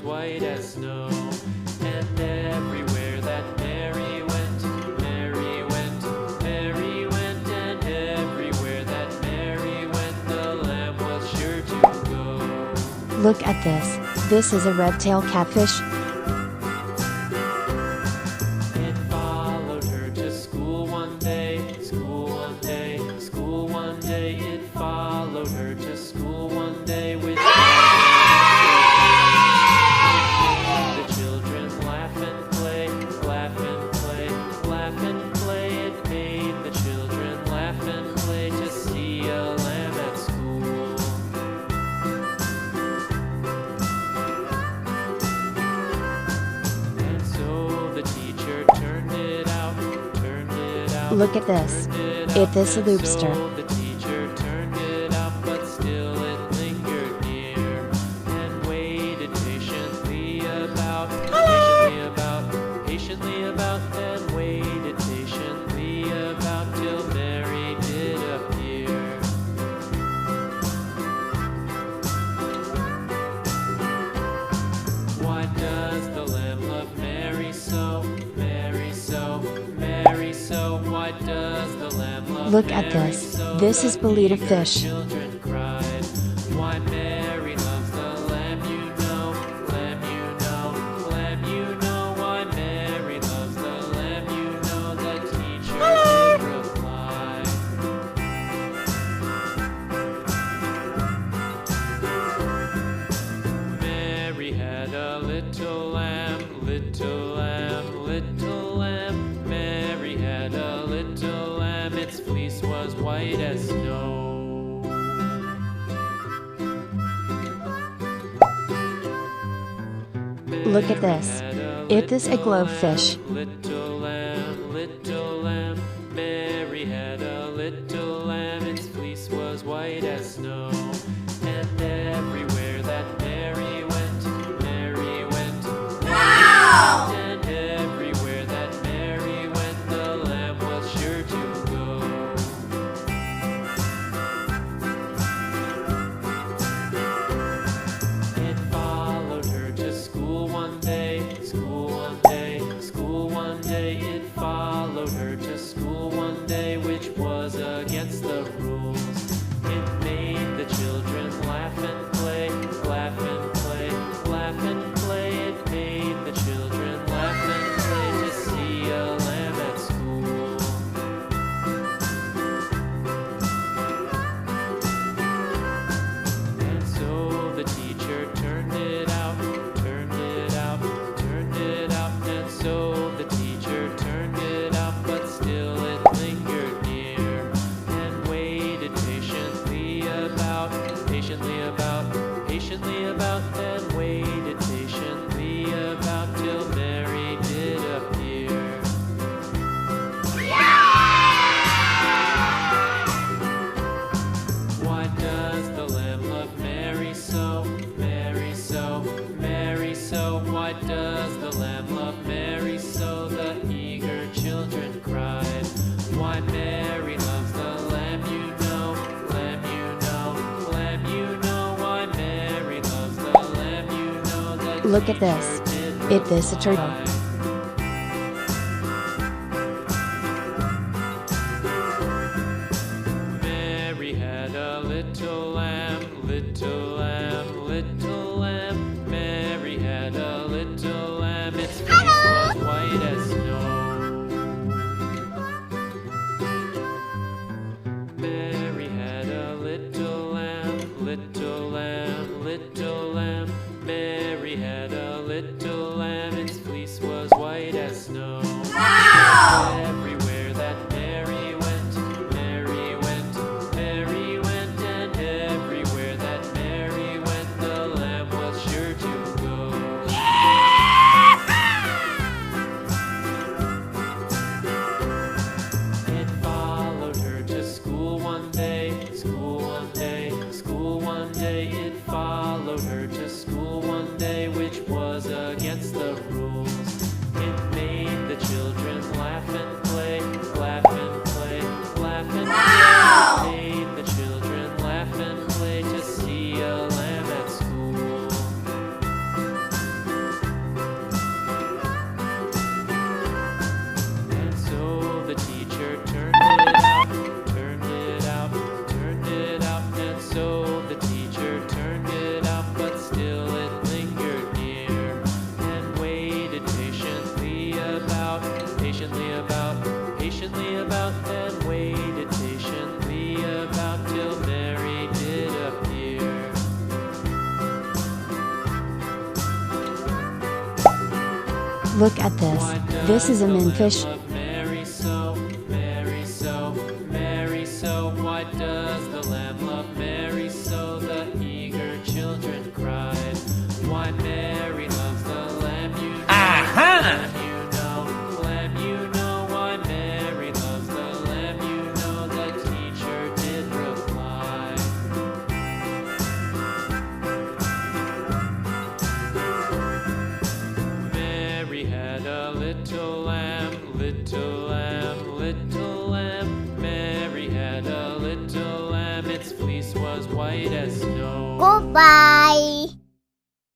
white as snow. And everywhere that Mary went, Mary went, Mary went. And everywhere that Mary went, the lamb was sure to go. Look at this. This is a red-tailed catfish. It followed her to school one day, school one day, school one day. It followed her to school one day with the children laugh and play, laugh and play, laugh and play. It made the children laugh and play to see a lamb at school. And so the teacher turned it out, turned it out. Look at this. It is a lobster. So the teacher turned it out, but still it lingered near and waited patiently about, patiently about, and waited patiently about till Mary did appear. Why does the lamb love Mary so, Mary so, Mary so? Why does the lamb love Look at Mary this. so? This is The Betta eager fish. children cried. Why Mary loves the lamb, you know, lamb, you know, lamb, you know. Why Mary loves the lamb, you know. The teacher did reply. Mary had a little lamb, little lamb, little lamb. Mary had a little lamb, its fleece was white as snow. Look at this. It is a glowfish. Little lamb, little lamb. Mary had a little lamb, its fleece was white as snow. And everywhere that Mary went, Mary went, Mary went. And everywhere that Mary went, the lamb was sure to go. It followed her to school one day, school one day, school one day. It followed her to school one day, which was against the rules. It made the children laugh and play, laugh and play, laugh and play. It made the children laugh and play to see a lamb at school. And so the teacher turned it out, turned it out, turned it out. And so the teacher turned it out, but still it lingered near and waited patiently about, patiently about, patiently about, and waited patiently about till Mary did appear. Why does the lamb love Mary so, Mary so, Mary so? Why does the lamb love Mary so? The eager children cried. Why Mary loves the lamb, you know, lamb, you know, lamb, you know. Why Mary loves the lamb, you know. The Look at this. teacher It did is a turtle. reply. Mary had a little lamb, little lamb, little lamb. Mary had a little lamb, its fleece was white as snow. Mary had a little lamb, little lamb, little lamb. Mary had a little lamb, its fleece was white as snow. Everywhere that Mary went, Mary went, Mary went. And everywhere that Mary went, the lamb was sure to go. It followed her to school one day, school one day, school one day. It followed her to school one day, which was against the rules. It made the children laugh and play, laugh and play, laugh and play. It made the children laugh and play to see a lamb at school. Look at this. This is a minfish. Love Mary so, Mary so, Mary so. Why does the lamb love Mary so? The eager children cried. Why Mary loves the lamb, you know. Aha! Lamb, you know. Why Mary loves the lamb, you know. The teacher did reply. Mary had a little lamb, little lamb, little lamb. Mary had a little lamb, its fleece was white as snow. Goodbye.